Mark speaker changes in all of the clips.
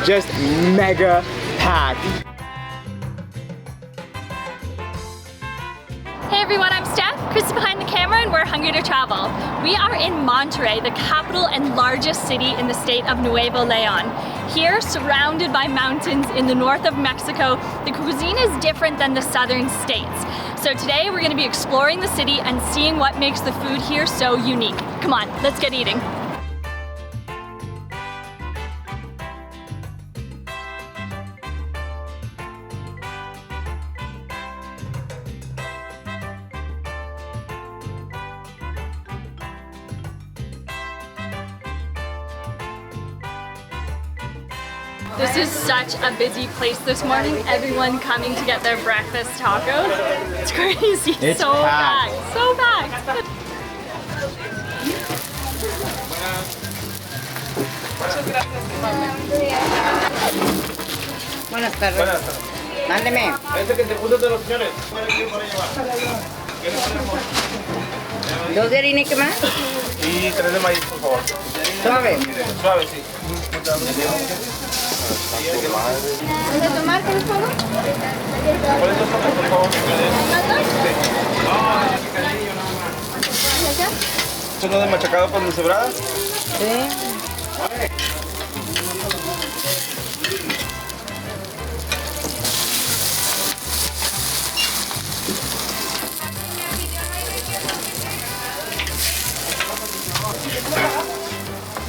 Speaker 1: just mega packed.
Speaker 2: Hey everyone, I'm Steph, Chris is behind the camera, and we're hungry to travel. We are in Monterrey, the capital and largest city in the state of Nuevo Leon. Here, surrounded by mountains in the north of Mexico, the cuisine is different than the southern states. So today we're going to be exploring the city and seeing what makes the food here so unique. Come on, let's get eating. This is such a busy place this morning. Everyone coming to get their breakfast tacos. It's crazy.
Speaker 1: It's
Speaker 2: so
Speaker 1: packed.
Speaker 2: packed. So packed.
Speaker 3: Buenas tardes. Mándeme. ¿Dos de harina y qué más?
Speaker 4: Y 3 de maíz, por favor.
Speaker 3: Suave.
Speaker 4: Suave, sí.
Speaker 3: ¿De tomar, por favor?
Speaker 4: ¿Cuáles son, por favor? ¿Es uno de machacado con deshebrada?
Speaker 3: Sí.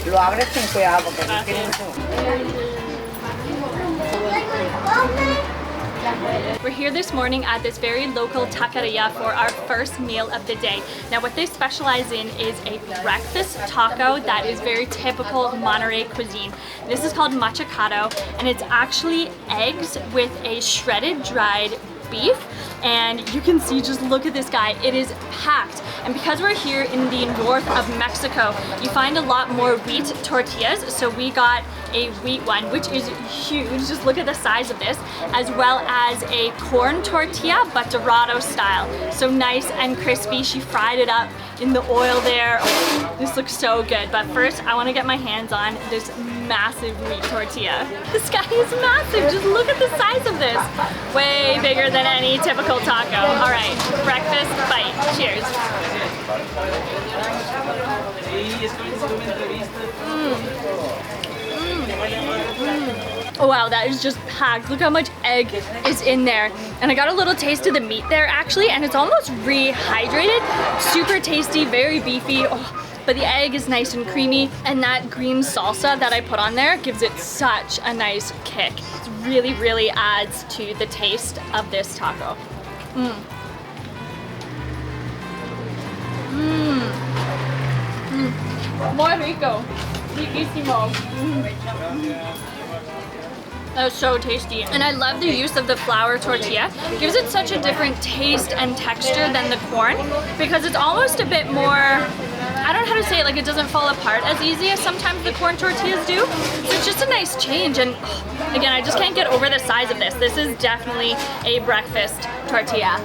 Speaker 3: Lo abres sin cuidado porque no tiene mucho.
Speaker 2: We're here this morning at this very local taqueria for our first meal of the day. Now what they specialize in is a breakfast taco that is very typical Monterrey cuisine. This is called machacado, and it's actually eggs with a shredded dried beef. And you can see, just look at this guy, it is packed. And because we're here in the north of Mexico, you find a lot more wheat tortillas. So we got a wheat one, which is huge. Just look at the size of this, as well as a corn tortilla, but Dorado style. So nice and crispy. She fried it up in the oil there. Oh, this looks so good. But first, I want to get my hands on this massive wheat tortilla. This guy is massive. Just look at the size of this. Way bigger than any typical taco. All right, breakfast bite. Cheers. Oh wow, that is just packed. Look how much egg is in there. And I got a little taste of the meat there actually, and it's almost rehydrated. Super tasty, very beefy. Oh, but the egg is nice and creamy, and that green salsa that I put on there gives it such a nice kick. It really, really adds to the taste of this taco. Muy rico. Riquísimo. That was so tasty. And I love the use of the flour tortilla. It gives it such a different taste and texture than the corn, because it's almost a bit more, I don't know how to say it, like it doesn't fall apart as easy as sometimes the corn tortillas do. So it's just a nice change. And again, I just can't get over the size of this. This is definitely a breakfast tortilla.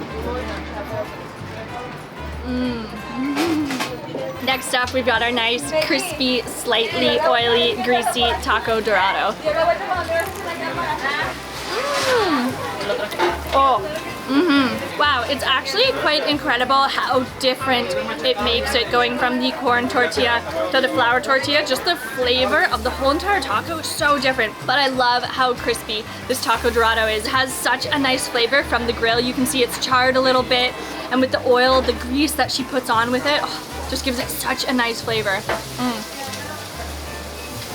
Speaker 2: Next up, we've got our nice, crispy, slightly oily, greasy taco dorado. Wow, it's actually quite incredible how different it makes it going from the corn tortilla to the flour tortilla. Just the flavor of the whole entire taco is so different. But I love how crispy this taco dorado is. It has such a nice flavor from the grill. You can see it's charred a little bit, and with the oil, the grease that she puts on with it, just gives it such a nice flavor.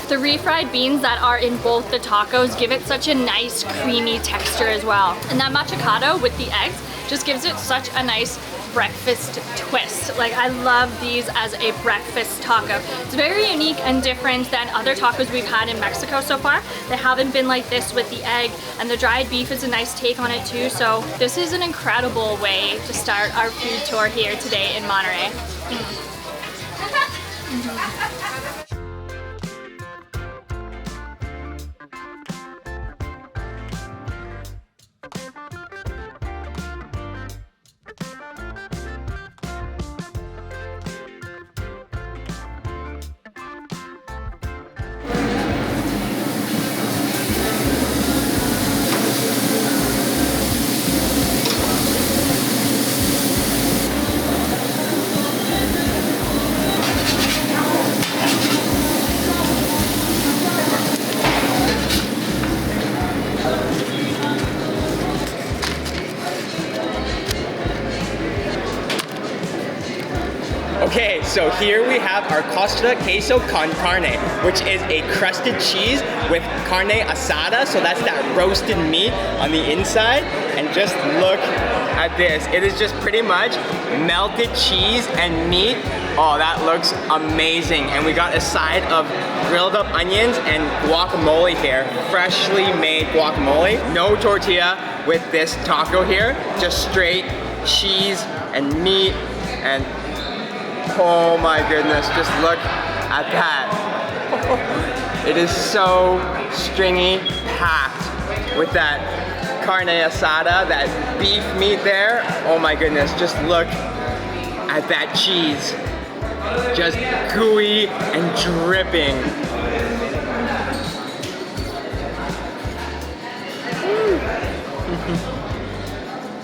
Speaker 2: The refried beans that are in both the tacos give it such a nice creamy texture as well. And that machacado with the eggs just gives it such a nice breakfast twist. Like, I love these as a breakfast taco. It's very unique and different than other tacos we've had in Mexico so far. They haven't been like this with the egg, and the dried beef is a nice take on it too. So this is an incredible way to start our food tour here today in Monterrey.
Speaker 1: So here we have our Costa Queso con Carne, which is a crusted cheese with carne asada. So that's that roasted meat on the inside. And just look at this. It is just pretty much melted cheese and meat. Oh, that looks amazing. And we got a side of grilled up onions and guacamole here. Freshly made guacamole. No tortilla with this taco here. Just straight cheese and meat. And oh my goodness, just look at that. It is so stringy, packed with that carne asada, that beef meat there. Oh my goodness, just look at that cheese. Just gooey and dripping.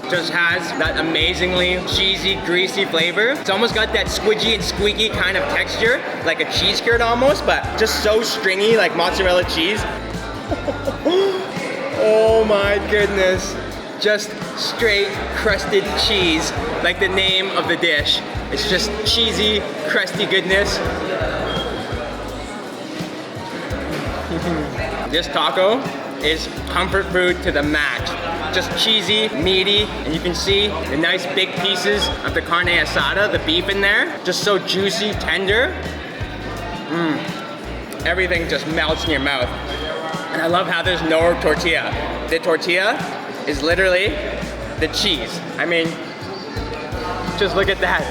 Speaker 1: Just has that amazingly cheesy, greasy flavor. It's almost got that squidgy and squeaky kind of texture, like a cheese curd almost, but just so stringy, like mozzarella cheese. Oh my goodness. Just straight crusted cheese, like the name of the dish. It's just cheesy, crusty goodness. This taco is comfort food to the max. Just cheesy, meaty, and you can see the nice big pieces of the carne asada, the beef in there. Just so juicy, tender. Everything just melts in your mouth. And I love how there's no tortilla. The tortilla is literally the cheese. I mean, just look at that.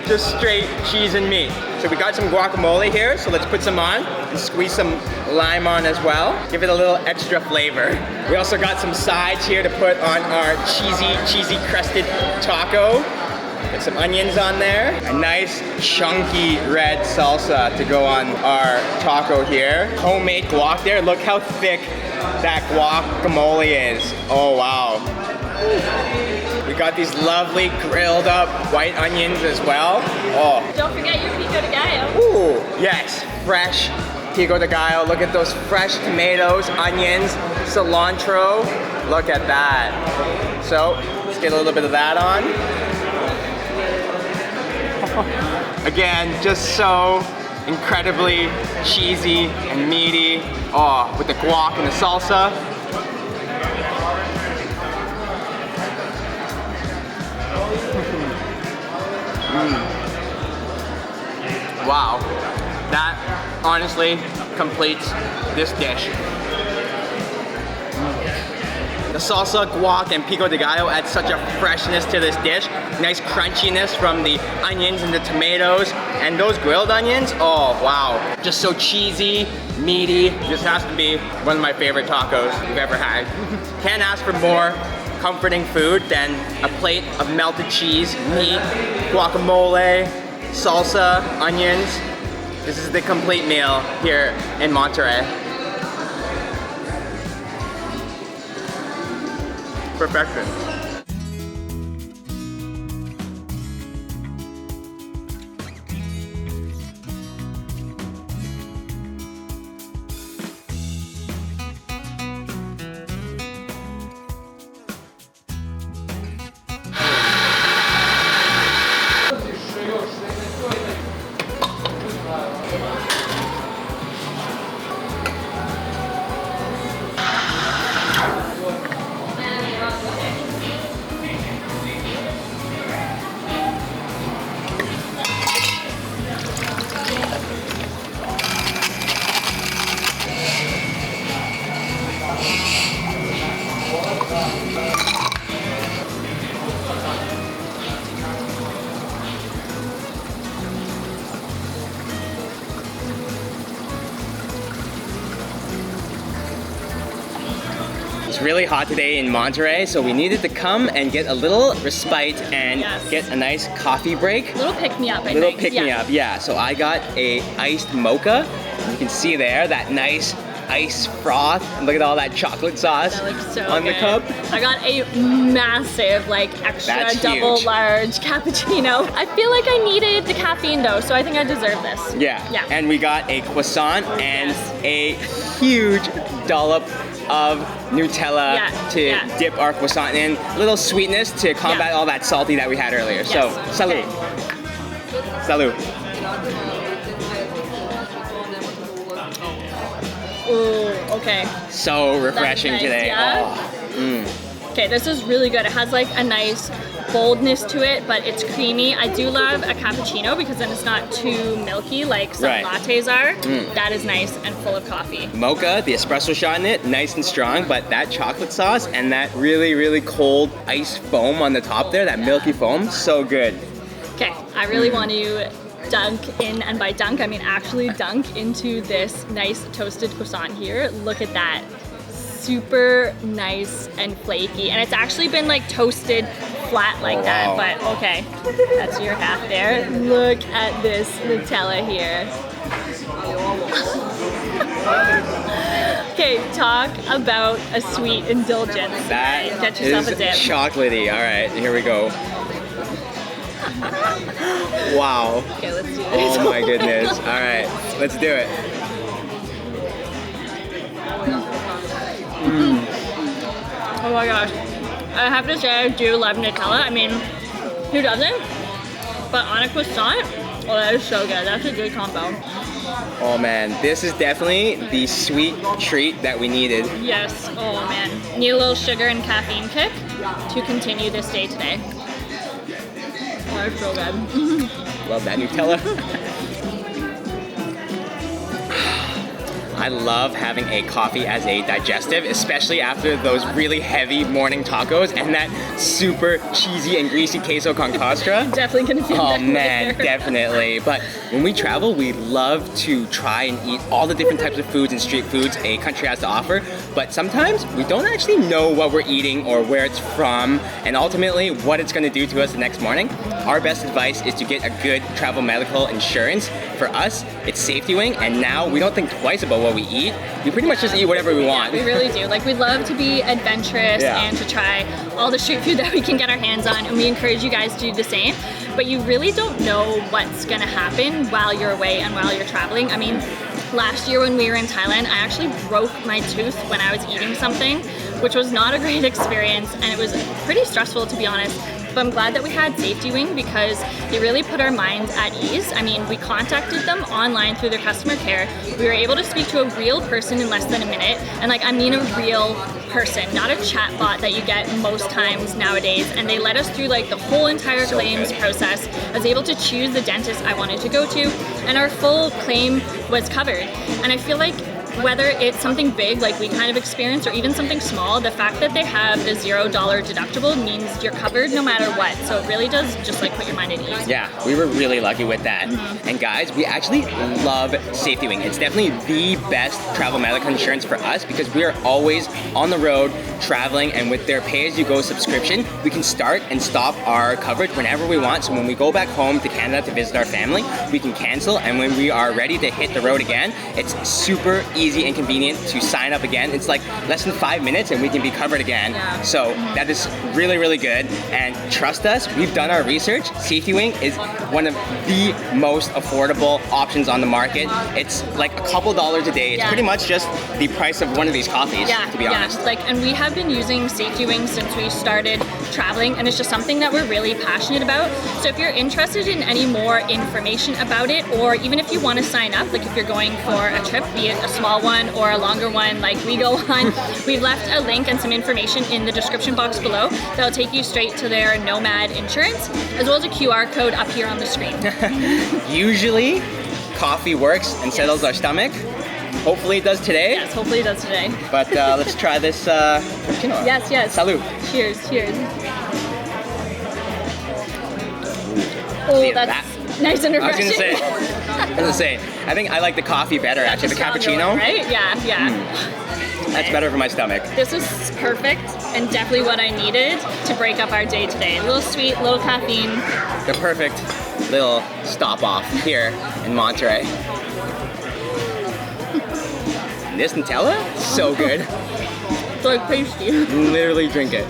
Speaker 1: Just straight cheese and meat. So we got some guacamole here, so let's put some on and squeeze some lime on as well. Give it a little extra flavor. We also got some sides here to put on our cheesy crusted taco. Put some onions on there. A nice chunky red salsa to go on our taco here. Homemade guac there. Look how thick that guacamole is. Oh wow. We got these lovely grilled up white onions as well. Oh.
Speaker 2: Don't forget your pico de gallo.
Speaker 1: Ooh, yes, fresh pico de gallo. Look at those fresh tomatoes, onions, cilantro. Look at that. So, let's get a little bit of that on. Again, just so incredibly cheesy and meaty. Oh, with the guac and the salsa. Wow, that honestly completes this dish. The salsa, guac, and pico de gallo add such a freshness to this dish. Nice crunchiness from the onions and the tomatoes. And those grilled onions, oh wow. Just so cheesy, meaty. This has to be one of my favorite tacos we've ever had. Can't ask for more comforting food than a plate of melted cheese, meat, guacamole, salsa, onions. This is the complete meal here in Monterey. Perfection. It's really hot today in Monterey, so we needed to come and get a little respite and get a nice coffee break.
Speaker 2: Little pick-me-up, I think.
Speaker 1: Little pick-me-up, yeah. So I got a iced mocha. You can see there, that nice ice froth. And look at all that chocolate sauce
Speaker 2: That looks so
Speaker 1: on
Speaker 2: good.
Speaker 1: the cup.
Speaker 2: I got a massive, like, extra
Speaker 1: That's
Speaker 2: double
Speaker 1: huge.
Speaker 2: large cappuccino. I feel like I needed the caffeine though, so I think I deserve this.
Speaker 1: Yeah.
Speaker 2: Yeah.
Speaker 1: And we got a croissant and a huge dollop of Nutella to dip our croissant in. A little sweetness to combat all that salty that we had earlier.
Speaker 2: Yes.
Speaker 1: So, salud.
Speaker 2: Okay.
Speaker 1: Salud.
Speaker 2: Ooh, okay.
Speaker 1: So refreshing
Speaker 2: nice,
Speaker 1: today.
Speaker 2: yeah?
Speaker 1: Oh.
Speaker 2: Okay, this is really good. It has like a nice boldness to it, but it's creamy. I do love a cappuccino because then it's not too milky like some
Speaker 1: Right.
Speaker 2: lattes are. That is nice and full of coffee.
Speaker 1: Mocha, the espresso shot in it, nice and strong, but that chocolate sauce and that really, really cold ice foam on the top there, that milky foam, so good.
Speaker 2: Okay, I really want to dunk in, and by dunk I mean actually dunk into this nice toasted croissant here. Look at that. Super nice and flaky, and it's actually been like toasted flat like that,
Speaker 1: wow.
Speaker 2: but okay, that's your half there. Look at this Nutella here. Okay, talk about a sweet indulgence.
Speaker 1: That
Speaker 2: Get yourself
Speaker 1: is
Speaker 2: a dip.
Speaker 1: chocolatey. All right, here we go. Wow.
Speaker 2: Okay, let's do this.
Speaker 1: Oh my goodness. All right, let's do it.
Speaker 2: Oh my gosh. I have to say I do love Nutella. I mean, who doesn't? But on a croissant, oh, that is so good. That's a good combo.
Speaker 1: Oh man, this is definitely the sweet treat that we needed.
Speaker 2: Yes. Oh man. Need a little sugar and caffeine kick to continue this day today. Oh, that's so good.
Speaker 1: Love that Nutella. I love having a coffee as a digestive, especially after those really heavy morning tacos and that super cheesy and greasy queso con costra.
Speaker 2: Definitely gonna feel
Speaker 1: Oh
Speaker 2: that
Speaker 1: man,
Speaker 2: later.
Speaker 1: definitely. But when we travel, we love to try and eat all the different types of foods and street foods a country has to offer. But sometimes we don't actually know what we're eating or where it's from and ultimately what it's gonna do to us the next morning. Our best advice is to get a good travel medical insurance. For us, it's Safety Wing, and now we don't think twice about what we eat. We pretty much just eat whatever we want.
Speaker 2: We really do. Like, we love to be adventurous
Speaker 1: Yeah.
Speaker 2: and to try all the street food that we can get our hands on, and we encourage you guys to do the same. But you really don't know what's gonna happen while you're away and while you're traveling. I mean, last year when we were in Thailand, I actually broke my tooth when I was eating something, which was not a great experience, and it was pretty stressful, to be honest. But I'm glad that we had Safety Wing because they really put our minds at ease. I mean, we contacted them online through their customer care. We were able to speak to a real person in less than a minute. And like, I mean a real person, not a chat bot that you get most times nowadays. And they led us through like the whole entire
Speaker 1: So
Speaker 2: claims
Speaker 1: good.
Speaker 2: process. I was able to choose the dentist I wanted to go to, and our full claim was covered. And I feel like whether it's something big like we kind of experienced or even something small, the fact that they have the $0 deductible means you're covered no matter what. So it really does just like put your mind at ease.
Speaker 1: Yeah, we were really lucky with that. And guys, we actually love Safety Wing. It's definitely the best travel medical insurance for us because we are always on the road traveling, and with their pay-as-you-go subscription, we can start and stop our coverage whenever we want. So when we go back home to Canada to visit our family, we can cancel, and when we are ready to hit the road again, it's super easy and convenient to sign up again. It's like less than 5 minutes and we can be covered again.
Speaker 2: Yeah.
Speaker 1: So that is really, really good. And trust us, we've done our research. Safety Wing is one of the most affordable options on the market. It's like a couple dollars a day. It's
Speaker 2: Yeah.
Speaker 1: pretty much just the price of one of these coffees, to be honest.
Speaker 2: Like, and we have been using Safety Wing since we started traveling, and it's just something that we're really passionate about. So if you're interested in any more information about it, or even if you want to sign up, like if you're going for a trip, be it a small one or a longer one like we go on, we've left a link and some information in the description box below that'll take you straight to their Nomad insurance, as well as a QR code up here on the screen.
Speaker 1: Usually, coffee works and settles our stomach. Hopefully it does today.
Speaker 2: Yes, hopefully it does today.
Speaker 1: But let's try this cappuccino.
Speaker 2: Yes, yes.
Speaker 1: Salud.
Speaker 2: Cheers, cheers. Oh,
Speaker 1: See,
Speaker 2: that's nice and
Speaker 1: I was
Speaker 2: refreshing.
Speaker 1: gonna say, I think I like the coffee better actually. The
Speaker 2: Stronger
Speaker 1: cappuccino,
Speaker 2: one, right? Yeah, yeah.
Speaker 1: that's better for my stomach.
Speaker 2: This is perfect and definitely what I needed to break up our day today. A little sweet, a little caffeine.
Speaker 1: The perfect little stop off here in Monterey. This Nutella, so good.
Speaker 2: It's like pasty.
Speaker 1: Literally drink it.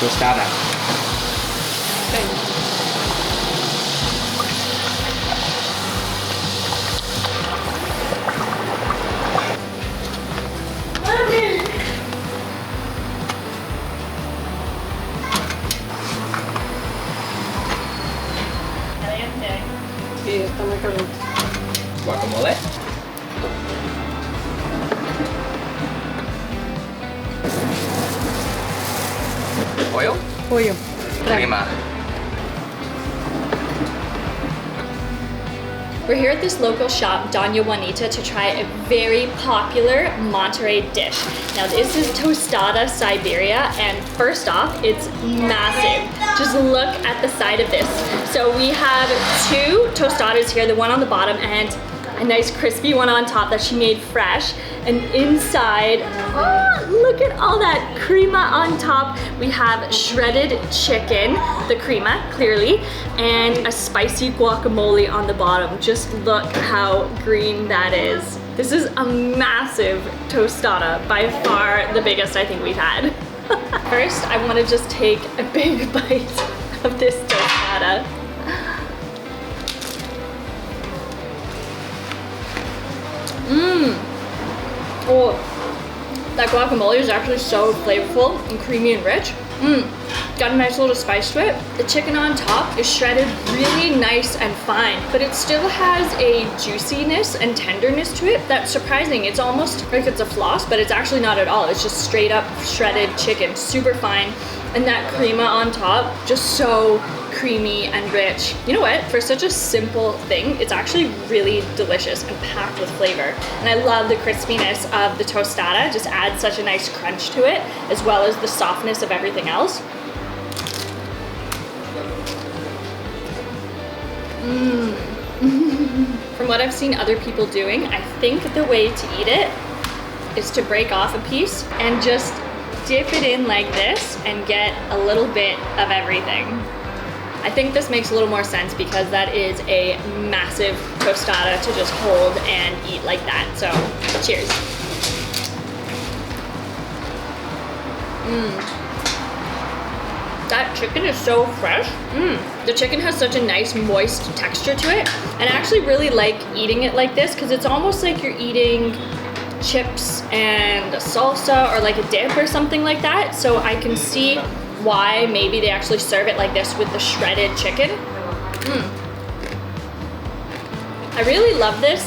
Speaker 1: tostada.
Speaker 3: Sí, está muy caliente.
Speaker 1: Guacamole. Oil.
Speaker 3: Pollo.
Speaker 1: Crema.
Speaker 2: We're here at this local shop, Doña Juanita, to try a very popular Monterrey dish. Now this is tostada Siberia, and first off, it's massive. Just look at the side of this. So we have two tostadas here, the one on the bottom and a nice crispy one on top that she made fresh. And inside, look at all that crema on top. We have shredded chicken, the crema, clearly, and a spicy guacamole on the bottom. Just look how green that is. This is a massive tostada, by far the biggest I think we've had. First, I want to just take a big bite of this tostada. Oh, that guacamole is actually so flavorful and creamy and rich. Got a nice little spice to it. The chicken on top is shredded really nice and fine, but it still has a juiciness and tenderness to it that's surprising. It's almost like it's a floss, but it's actually not at all. It's just straight up shredded chicken, super fine. And that crema on top, just so creamy and rich. You know what? For such a simple thing, it's actually really delicious and packed with flavor. And I love the crispiness of the tostada, just adds such a nice crunch to it, as well as the softness of everything else. From what I've seen other people doing, I think the way to eat it is to break off a piece and just dip it in like this and get a little bit of everything. I think this makes a little more sense because that is a massive tostada to just hold and eat like that. So, cheers. That chicken is so fresh. The chicken has such a nice moist texture to it. And I actually really like eating it like this because it's almost like you're eating chips and a salsa or like a dip or something like that. So I can see why maybe they actually serve it like this with the shredded chicken. I really love this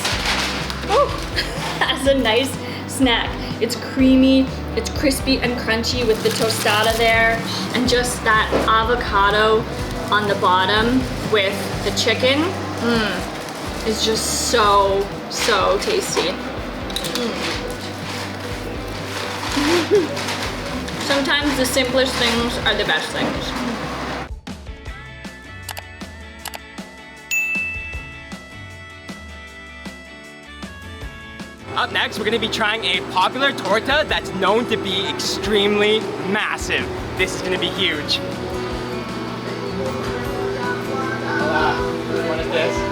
Speaker 2: as a nice snack. It's creamy, it's crispy and crunchy with the tostada there, and just that avocado on the bottom with the chicken is just so tasty. Sometimes the simplest things are the best things.
Speaker 1: Up next, we're gonna be trying a popular torta that's known to be extremely massive. This is gonna be huge. What is this?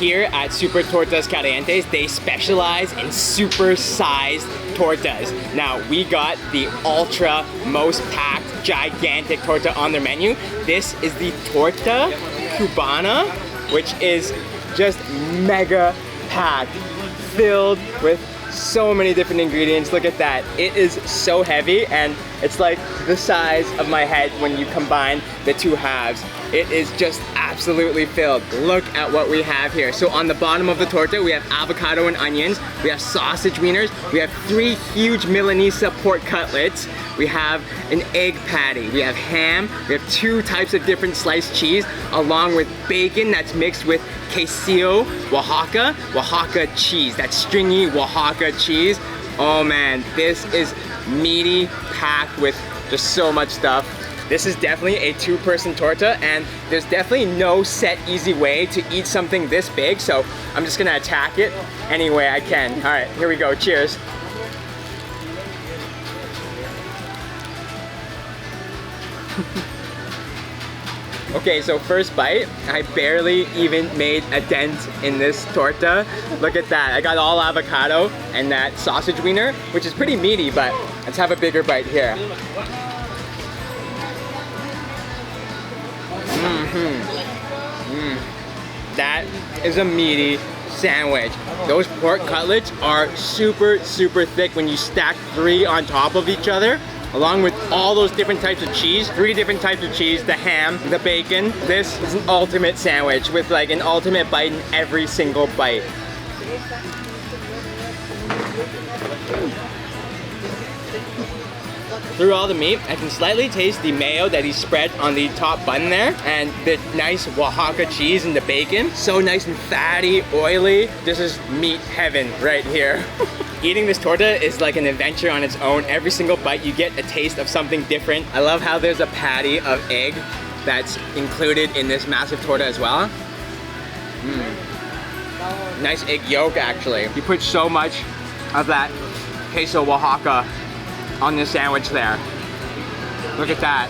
Speaker 1: here at Super Tortas Calientes, they specialize in super-sized tortas. Now, we got the ultra most packed, gigantic torta on their menu. This is the Torta Cubana, which is just mega packed, filled with so many different ingredients. Look at that. It is so heavy, and it's like the size of my head when you combine the two halves. It is just absolutely filled. Look at what we have here. So on the bottom of the torta, we have avocado and onions. We have sausage wieners. We have 3 huge Milanesa pork cutlets. We have an egg patty. We have ham. We have 2 types of different sliced cheese, along with bacon that's mixed with quesillo Oaxaca cheese. That stringy Oaxaca cheese. Oh man, this is meaty, packed with just so much stuff. This is definitely a 2-person torta, and there's definitely no set easy way to eat something this big, so I'm just gonna attack it any way I can. All right, here we go, cheers. Okay, so first bite, I barely even made a dent in this torta. Look at that, I got all avocado and that sausage wiener, which is pretty meaty, but let's have a bigger bite here. That is a meaty sandwich. Those pork cutlets are super, super thick when you stack 3 on top of each other, along with all those different types of cheese, 3 different types of cheese, the ham, the bacon. This is an ultimate sandwich with like an ultimate bite in every single bite. Through all the meat, I can slightly taste the mayo that he spread on the top bun there, and the nice Oaxaca cheese and the bacon. So nice and fatty, oily. This is meat heaven right here. Eating this torta is like an adventure on its own. Every single bite you get a taste of something different. I love how there's a patty of egg that's included in this massive torta as well. Nice egg yolk actually. You put so much of that queso Oaxaca on this sandwich there. Look at that.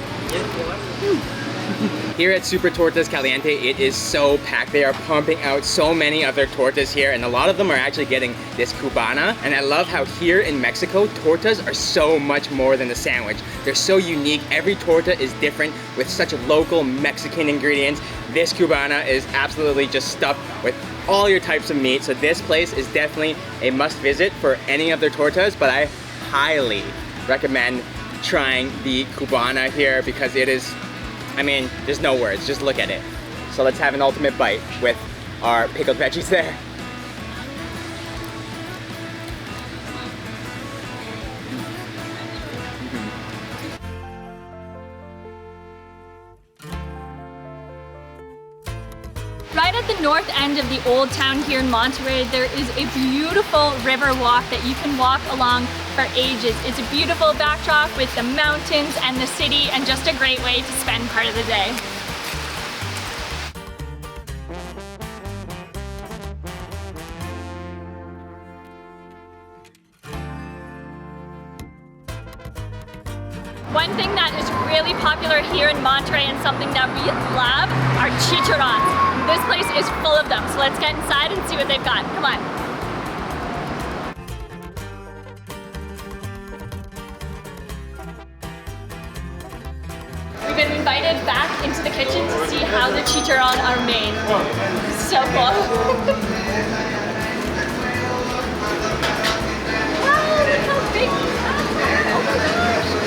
Speaker 1: Here at Super Tortas Caliente, it is so packed. They are pumping out so many of their tortas here, and a lot of them are actually getting this Cubana. And I love how here in Mexico, tortas are so much more than a sandwich. They're so unique. Every torta is different with such local Mexican ingredients. This Cubana is absolutely just stuffed with all your types of meat. So this place is definitely a must visit for any of their tortas, but I highly recommend trying the Cubana here because it is, I mean, there's no words, just look at it. So let's have an ultimate bite with our pickled veggies there.
Speaker 2: Right at the north end of the old town here in Monterrey, there is a beautiful river walk that you can walk along for ages. It's a beautiful backdrop with the mountains and the city, and just a great way to spend part of the day. One thing that is really popular here in Monterrey and something that we love are chicharrones. This place is full of them, so let's get inside and see what they've got. Come on. We've been invited back into the kitchen to see how the chicharron are made. So cool. Wow, look how big these are. Oh my gosh.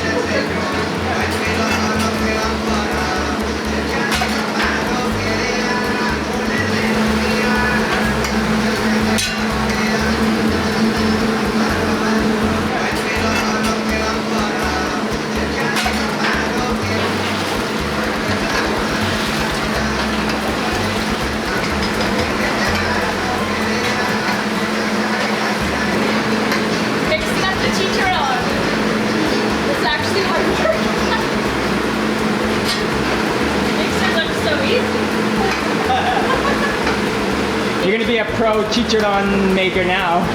Speaker 1: You're gonna be a pro chicharron maker now.
Speaker 2: You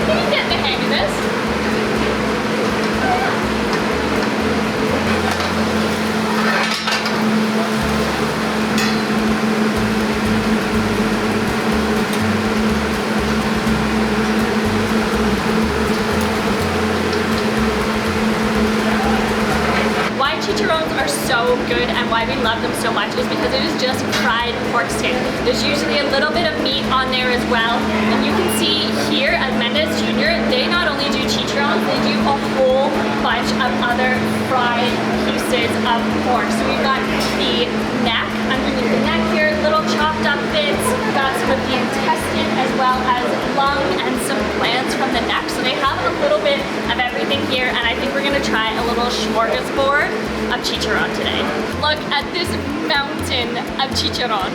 Speaker 2: can get the hang of this. so good and why we love them so much is because it is just fried pork skin. There's usually a little bit of meat on there as well. And you can see here at Mendez Jr., they not only do chicharrones, they do a whole bunch of other fried pieces of pork. So we've got the neck, underneath the neck here, little chopped up bits. We've got some of the intestine as well as lung and some glands from the neck. So they have a little bit of everything here, and I think we're gonna try a little smorgasbord of chicharron today. Look at this mountain of chicharron.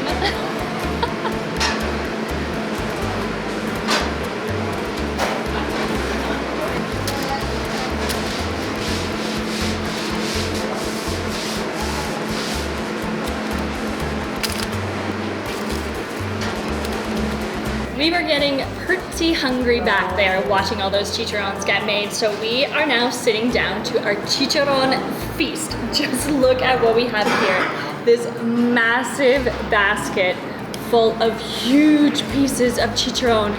Speaker 2: We were getting pretty hungry back there watching all those chicharrones get made, so we are now sitting down to our chicharron feast. Just look at what we have here. This massive basket full of huge pieces of chicharron.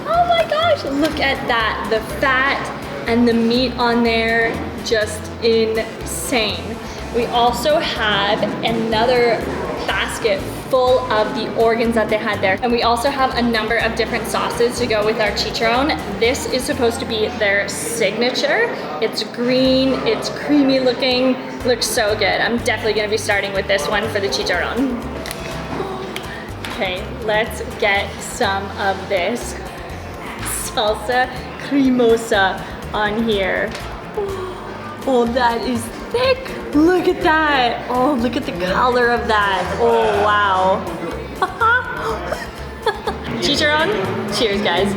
Speaker 2: Oh my gosh, look at that. The fat and the meat on there, just insane. We also have another basket full of the organs that they had there. And we also have a number of different sauces to go with our chicharron. This is supposed to be their signature. It's green, it's creamy looking, looks so good. I'm definitely gonna be starting with this one for the chicharron. Okay, let's get some of this salsa cremosa on here. Oh, that is thick. Look at that. Oh, look at the color of that. Oh, wow. Chicharron. Cheers, guys.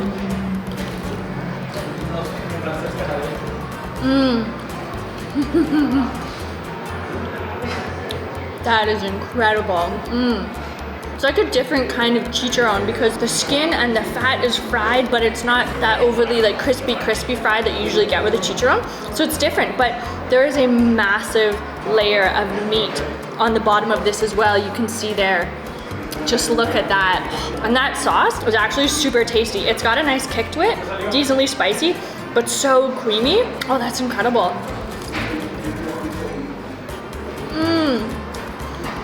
Speaker 2: That is incredible. It's like a different kind of chicharron because the skin and the fat is fried, but it's not that overly like crispy fried that you usually get with a chicharron. So it's different, but there is a massive layer of meat on the bottom of this as well. You can see there. Just look at that. And that sauce was actually super tasty. It's got a nice kick to it, decently spicy, but so creamy. Oh, that's incredible.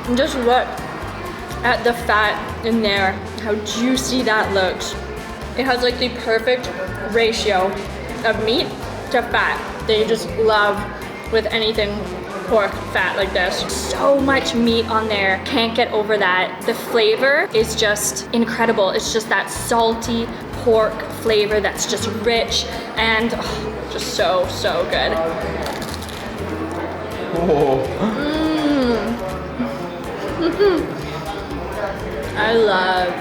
Speaker 2: And just look at the fat in there, how juicy that looks. It has like the perfect ratio of meat to fat that you just love with anything pork fat like this. So much meat on there, can't get over that. The flavor is just incredible. It's just that salty pork flavor that's just rich and just so good. I love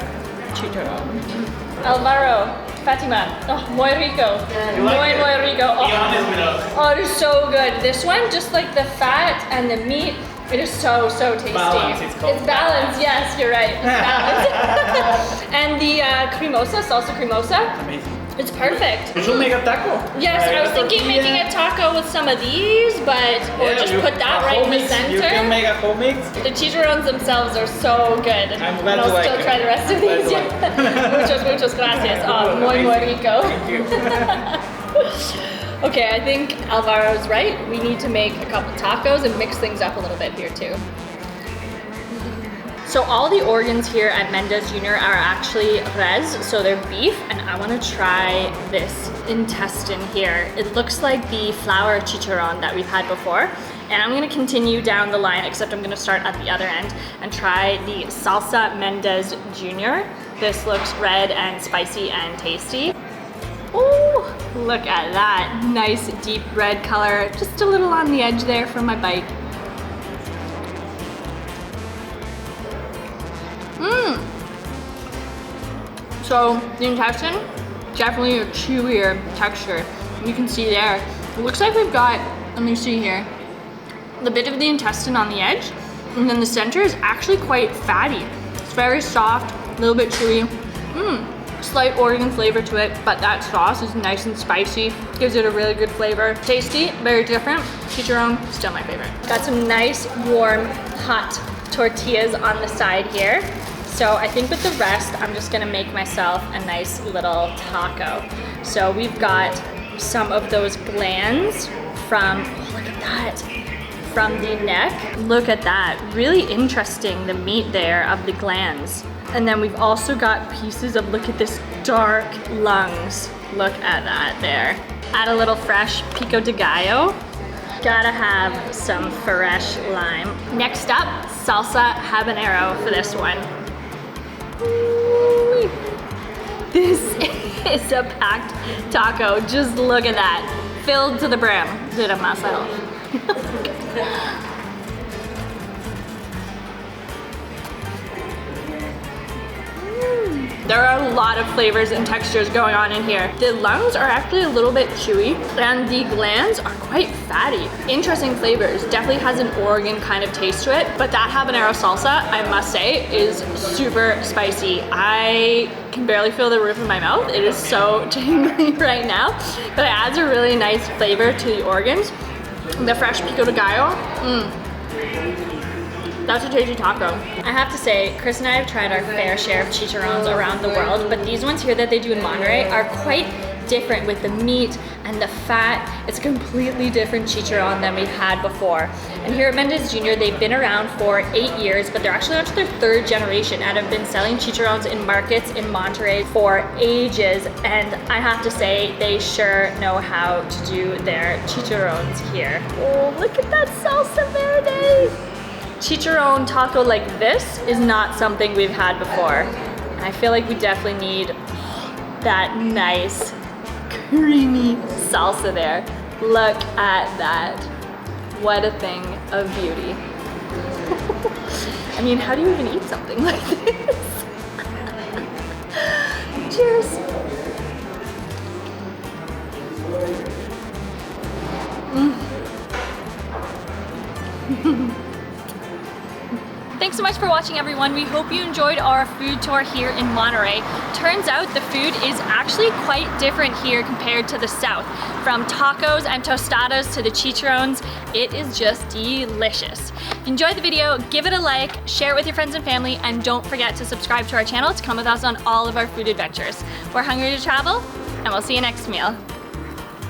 Speaker 2: chicharron. Alvaro, Fatima, oh, muy rico. Muy rico. Oh, it is so good. This one, just like the fat and the meat, it is so tasty. It's balanced, yes, you're right. It's balanced. And the cremosa, salsa cremosa,
Speaker 4: Amazing.
Speaker 2: it's perfect.
Speaker 4: We should make a taco.
Speaker 2: Yes, I was thinking making a taco with some of these, but or just put that right in the center.
Speaker 4: You can make a home mix.
Speaker 2: The chicharrones themselves are so good.
Speaker 4: I'm glad
Speaker 2: and I'll
Speaker 4: you like
Speaker 2: still
Speaker 4: it.
Speaker 2: try the rest of these. Muchas gracias. Oh, muy rico.
Speaker 4: Thank you.
Speaker 2: Okay, I think Alvaro's right. We need to make a couple tacos and mix things up a little bit here too. So all the organs here at Mendez Jr. are actually res, so they're beef, and I want to try this intestine here. It looks like the flour chicharron that we've had before, and I'm going to continue down the line, except I'm going to start at the other end and try the salsa Mendez Jr. This looks red and spicy and tasty. Oh, look at that. Nice deep red color, just a little on the edge there for my bite. So the intestine, definitely a chewier texture. You can see there. It looks like we've got, let me see here, the bit of the intestine on the edge, and then the center is actually quite fatty. It's very soft, a little bit chewy. Slight organ flavor to it, but that sauce is nice and spicy, gives it a really good flavor. Tasty, very different. Chicharron, still my favorite. Got some nice, warm, hot tortillas on the side here. So I think with the rest, I'm just gonna make myself a nice little taco. So we've got some of those glands from, oh, look at that, from the neck. Look at that, really interesting, the meat there of the glands. And then we've also got pieces of, look at this dark lungs. Look at that there. Add a little fresh pico de gallo. Gotta have some fresh lime. Next up, salsa habanero for this one. Ooh, this is a packed taco. Just look at that. Filled to the brim. Did it myself. There are a lot of flavors and textures going on in here. The lungs are actually a little bit chewy and the glands are quite fatty. Interesting flavors. Definitely has an Oregon kind of taste to it, but that habanero salsa, I must say, is super spicy. I can barely feel the roof of my mouth. It is so tingly right now, but it adds a really nice flavor to the organs. The fresh pico de gallo, that's a tasty taco. I have to say, Chris and I have tried our fair share of chicharrones around the world, but these ones here that they do in Monterey are quite different with the meat and the fat. It's a completely different chicharron than we've had before. And here at Mendez Jr., they've been around for 8 years, but they're actually on to their 3rd generation and have been selling chicharrones in markets in Monterey for ages. And I have to say, they sure know how to do their chicharrones here. Oh, look at that salsa verde. Chicharron taco like this is not something we've had before. And I feel like we definitely need that nice creamy salsa there. Look at that. What a thing of beauty. I mean, how do you even eat something like this? Cheers. Thanks so much for watching, everyone. We hope you enjoyed our food tour here in Monterey. Turns out the food is actually quite different here compared to the South. From tacos and tostadas to the chicharrones, it is just delicious. If you enjoyed the video, give it a like, share it with your friends and family, and don't forget to subscribe to our channel to come with us on all of our food adventures. We're hungry to travel, and we'll see you next meal.